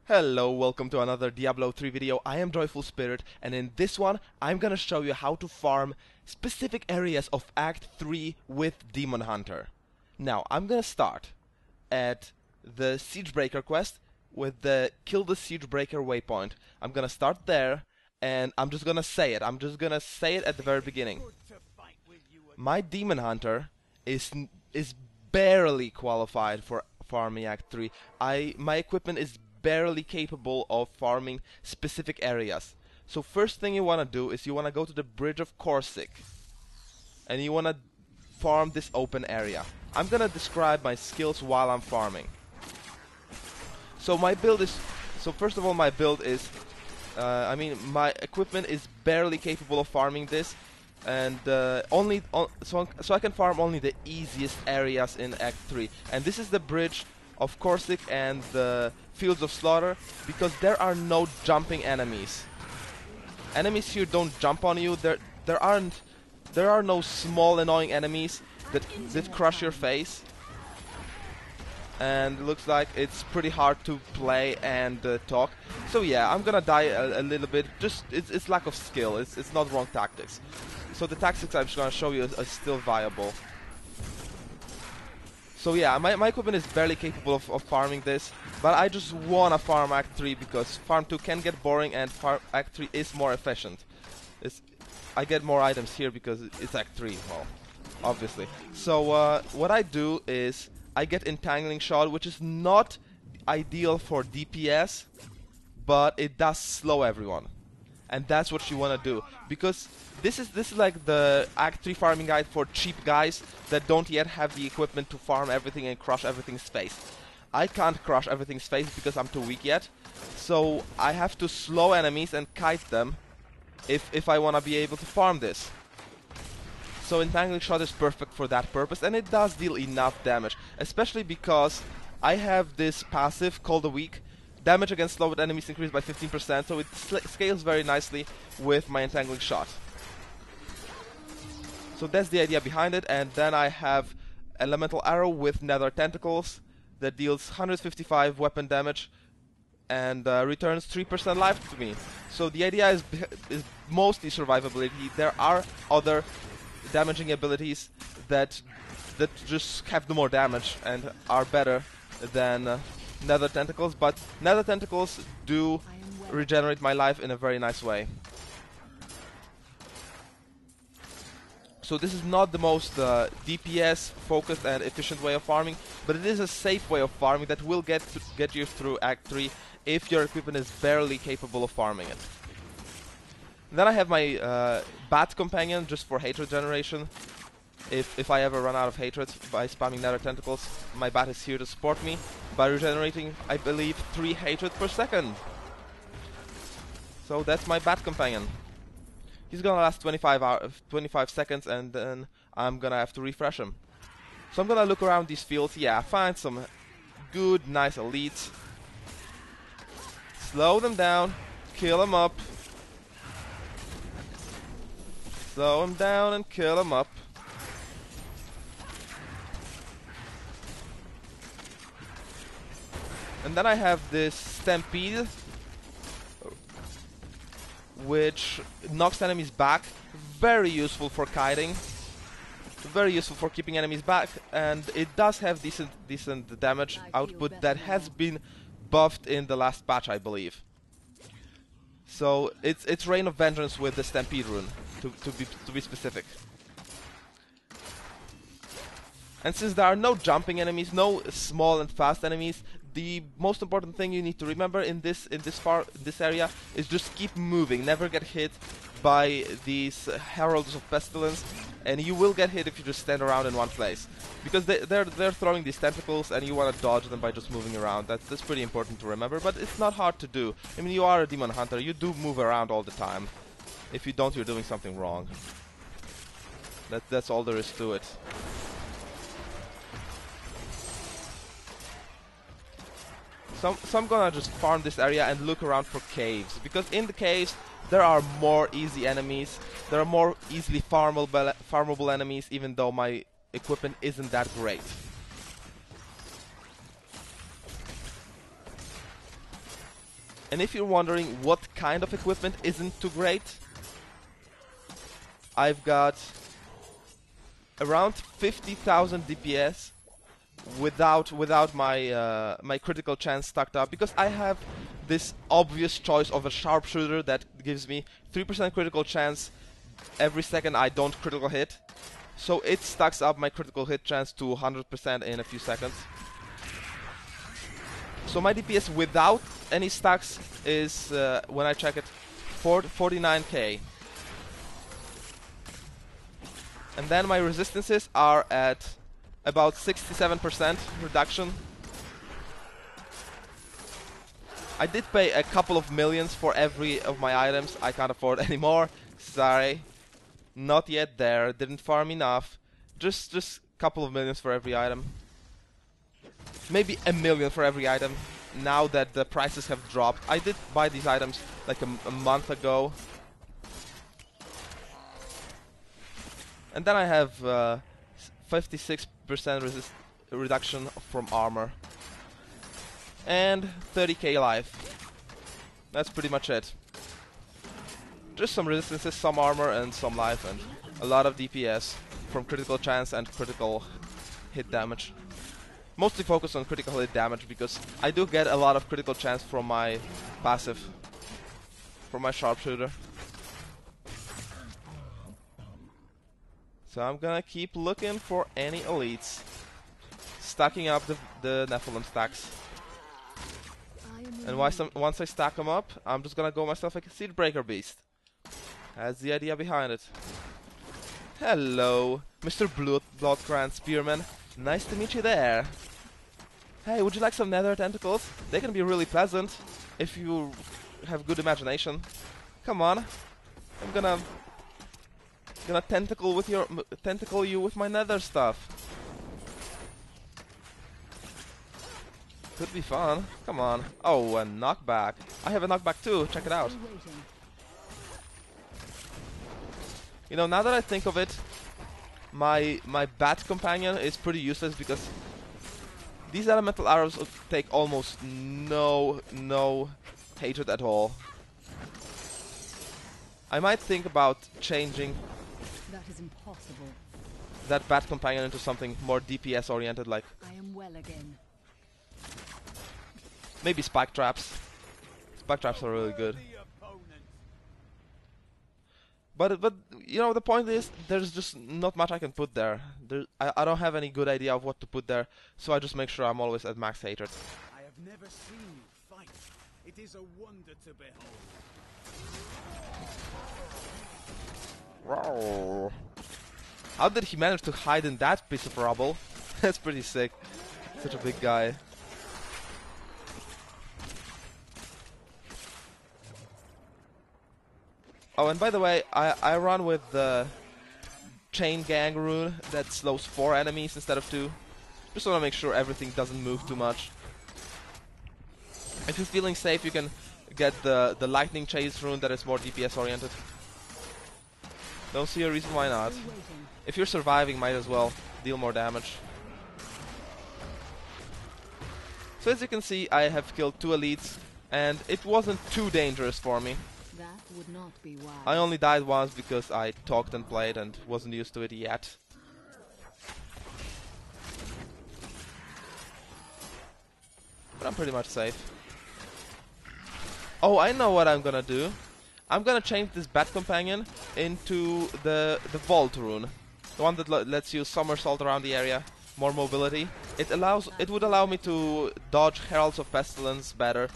Hello, welcome to another Diablo 3 video. I am Joyful Spirit, and in this one I'm gonna show you how to farm specific areas of Act 3 with Demon Hunter. Now, I'm gonna start at the Siegebreaker quest with the Kill the Siegebreaker waypoint. I'm gonna start there, and I'm just gonna say it. I'm just gonna say it at the very beginning. My Demon Hunter is barely qualified for farming Act 3. My equipment is barely capable of farming specific areas. So first thing you want to do is you want to go to the Bridge of Corsic and you want to farm this open area. I'm gonna describe my skills while I'm farming. So my build is, first of all, my build is, my equipment is barely capable of farming this, and so I can farm only the easiest areas in Act 3. And this is the Bridge of Corsic and the Fields of Slaughter, because there are no jumping enemies. Enemies here don't jump on you. There are no small annoying enemies that crush your face. And it looks like it's pretty hard to play and talk. So yeah, I'm gonna die a little bit. Just it's lack of skill. It's not wrong tactics. So the tactics I'm just gonna show you are still viable. So yeah, my equipment is barely capable of farming this, but I just wanna farm Act 3 because Farm 2 can get boring and Act 3 is more efficient. I get more items here because it's Act 3, well, obviously. So what I do is I get Entangling Shot, which is not ideal for DPS, but it does slow everyone. And that's what you wanna do, because this is like the Act 3 farming guide for cheap guys that don't yet have the equipment to farm everything and crush everything's face. I can't crush everything's face because I'm too weak yet, so I have to slow enemies and kite them if I want to be able to farm this. So Entangling Shot is perfect for that purpose, and it does deal enough damage, especially because I have this passive called the Weak. Damage against slowed enemies increased by 15%, so it scales very nicely with my Entangling Shot. So that's the idea behind it, and then I have Elemental Arrow with Nether Tentacles that deals 155 weapon damage and returns 3% life to me. So the idea is mostly survivability. There are other damaging abilities that just have the more damage and are better than Nether Tentacles, but Nether Tentacles do regenerate my life in a very nice way. So this is not the most DPS focused and efficient way of farming, but it is a safe way of farming that will get you through Act 3 if your equipment is barely capable of farming it. Then I have my Bat Companion just for hatred generation. If I ever run out of hatred by spamming Nether Tentacles, my bat is here to support me by regenerating, I believe, 3 hatred per second. So that's my Bat Companion. He's gonna last 25 seconds, and then I'm gonna have to refresh him. So I'm gonna look around these fields. Yeah, find some good, nice elites. Slow them down, kill them up. Slow them down and kill them up. And then I have this Stampede, which knocks enemies back. Very useful for kiting. Very useful for keeping enemies back, and it does have decent damage output that has been buffed in the last patch, I believe. So it's Reign of Vengeance with the Stampede rune, to be specific. And since there are no jumping enemies, no small and fast enemies, the most important thing you need to remember in this area is just keep moving. Never get hit by these Heralds of Pestilence, and you will get hit if you just stand around in one place, because they're throwing these tentacles, and you want to dodge them by just moving around. That's pretty important to remember, but it's not hard to do. I mean, you are a Demon Hunter. You do move around all the time. If you don't, you're doing something wrong. That's all there is to it. So I'm gonna just farm this area and look around for caves, because in the caves there are more easy enemies, there are more easily farmable enemies, even though my equipment isn't that great. And if you're wondering what kind of equipment isn't too great, I've got around 50,000 DPS without my my critical chance stacked up, because I have this obvious choice of a sharpshooter that gives me 3% critical chance every second I don't critical hit. So it stacks up my critical hit chance to 100% in a few seconds. So my DPS without any stacks is, when I check it, 49k. And then my resistances are at about 67% reduction. I did pay a couple of millions for every of my items. I can't afford any more. Sorry. Not yet there. Didn't farm enough. Just a couple of millions for every item. Maybe a million for every item. Now that the prices have dropped. I did buy these items like a month ago. And then I have 56% reduction from armor. And 30k life. That's pretty much it. Just some resistances, some armor, and some life, and a lot of DPS from critical chance and critical hit damage. Mostly focused on critical hit damage because I do get a lot of critical chance from my passive, from my sharpshooter. So I'm gonna keep looking for any elites, stacking up the Nephilim stacks. And once I stack them up, I'm just gonna go myself like a Seed Breaker Beast. That's the idea behind it. Hello, Mr. Bloodcran Spearman. Nice to meet you there. Hey, would you like some nether tentacles? They can be really pleasant if you have good imagination. Come on, I'm gonna tentacle you with my nether stuff. Could be fun. Come on. Oh, a knockback. I have a knockback too. Check it out. You know, now that I think of it, my bat companion is pretty useless because these elemental arrows take almost no hatred at all. I might think about changing that is impossible. That bat companion into something more DPS oriented, like I am well again. Maybe spike traps. Spike traps are really good. But you know, the point is, there's just not much I can put there. I don't have any good idea of what to put there, so I just make sure I'm always at max hatred. I have never seen you fight. It is a wonder to behold. Wow. How did he manage to hide in that piece of rubble? That's pretty sick. Such a big guy. Oh, and by the way, I run with the chain gang rune that slows 4 enemies instead of 2. Just want to make sure everything doesn't move too much. If you're feeling safe, you can get the lightning chase rune that is more DPS oriented. Don't see a reason why not. If you're surviving, might as well deal more damage. So as you can see, I have killed 2 elites, and it wasn't too dangerous for me. That would not be wise. I only died once because I talked and played and wasn't used to it yet. But I'm pretty much safe. Oh, I know what I'm gonna do. I'm gonna change this bat companion into the vault rune, the one that lets you somersault around the area, more mobility. It would allow me to dodge Heralds of Pestilence better,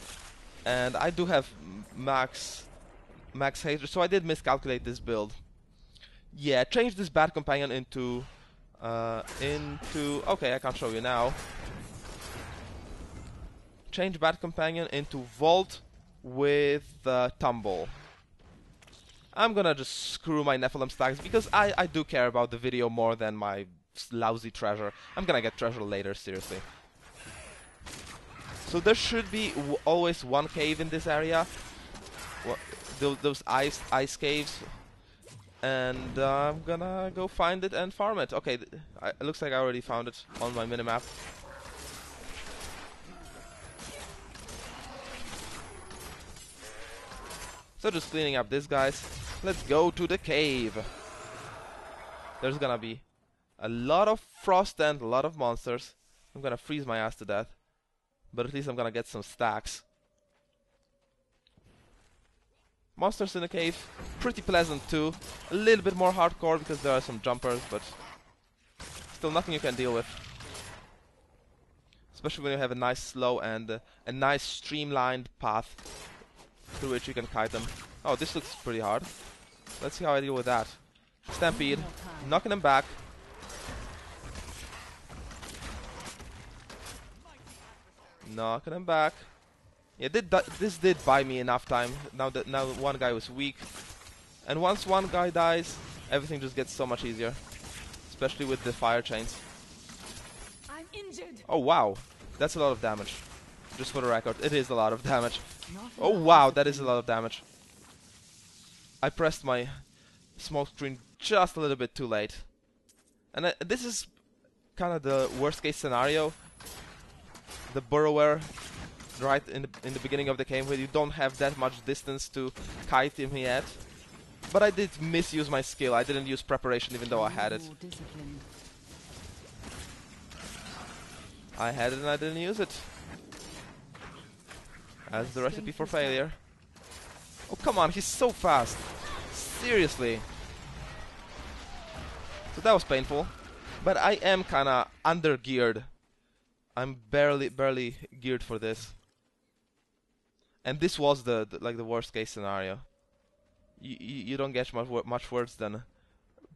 and I do have max hatred, so I did miscalculate this build. Yeah, change this bat companion into okay, I can't show you now. Change bat companion into vault with tumble. I'm gonna just screw my Nephilim stacks because I do care about the video more than my lousy treasure. I'm gonna get treasure later, seriously. So there should be always one cave in this area. Those ice caves. And I'm gonna go find it and farm it. Okay, it looks like I already found it on my minimap. So just cleaning up these guys. Let's go to the cave. There's gonna be a lot of frost and a lot of monsters. I'm gonna freeze my ass to death. But at least I'm gonna get some stacks. Monsters in the cave, pretty pleasant too. A little bit more hardcore because there are some jumpers, but still nothing you can deal with. Especially when you have a nice slow and a nice streamlined path through which you can kite them. Oh, this looks pretty hard. Let's see how I deal with that. Stampede, knocking him back. Knocking him back. Yeah, this did buy me enough time. Now one guy was weak, and once one guy dies, everything just gets so much easier, especially with the fire chains. I'm injured. Oh wow, that's a lot of damage. Just for the record, it is a lot of damage. Not Oh wow, that is a lot of damage. I pressed my smoke screen just a little bit too late, and this is kind of the worst case scenario. The burrower right in the beginning of the game where you don't have that much distance to kite him yet. But I did misuse my skill. I didn't use preparation even though I had it. More disciplined. I had it and I didn't use it. That's the recipe for failure. Oh come on, he's so fast. Seriously. So that was painful. But I am kinda under geared. I'm barely geared for this. And this was the worst case scenario. You don't get much worse than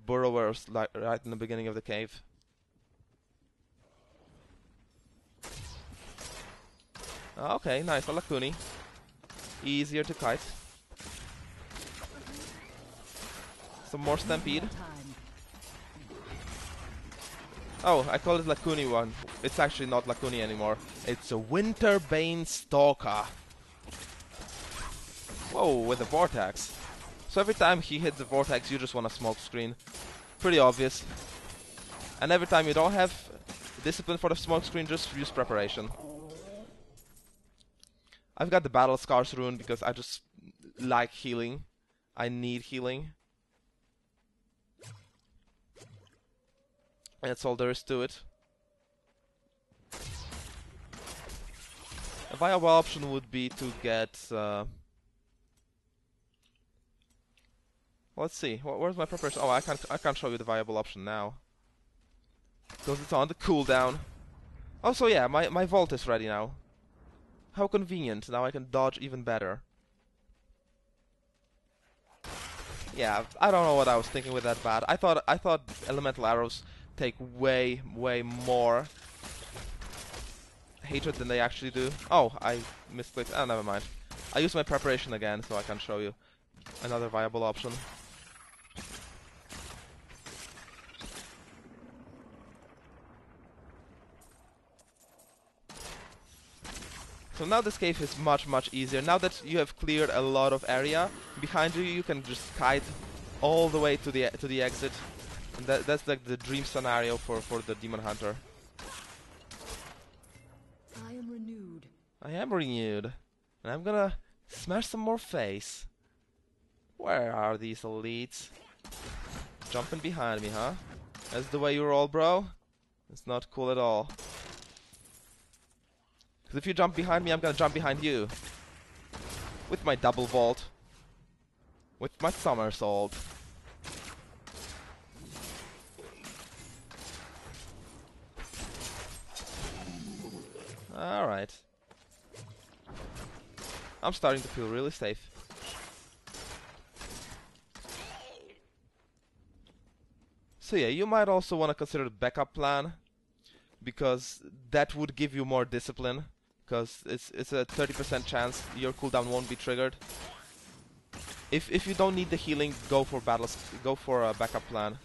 burrowers right in the beginning of the cave. Okay, nice, a Lakuni. Easier to kite. Some more stampede. Time. Oh, I call it Lakuni one. It's actually not Lakuni anymore. It's a Winterbane Stalker. Whoa, with a vortex. So every time he hits the vortex, you just want a smoke screen. Pretty obvious. And every time you don't have discipline for the smoke screen, just use preparation. I've got the Battle Scars rune because I just like healing. I need healing. That's all there is to it. A viable option would be to get... let's see. Where's my preparation? Oh, I can't show you the viable option now. Because it's on the cooldown. Oh, so yeah, my vault is ready now. How convenient. Now I can dodge even better. Yeah, I don't know what I was thinking with that bat. I thought elemental arrows take way more hatred than they actually do. Oh, I misclicked. Oh, never mind. I used my preparation again, so I can show you another viable option. So now this cave is much easier. Now that you have cleared a lot of area behind you, you can just kite all the way to the exit. And that's like the dream scenario for the Demon Hunter. I am renewed. I am renewed, and I'm gonna smash some more face. Where are these elites? Jumping behind me, huh? That's the way you roll, bro? It's not cool at all. Because if you jump behind me, I'm gonna jump behind you. With my double vault. With my somersault. Alright. I'm starting to feel really safe. So yeah, you might also want to consider the backup plan, because that would give you more discipline, because it's a 30% chance your cooldown won't be triggered. If you don't need the healing, go for a backup plan.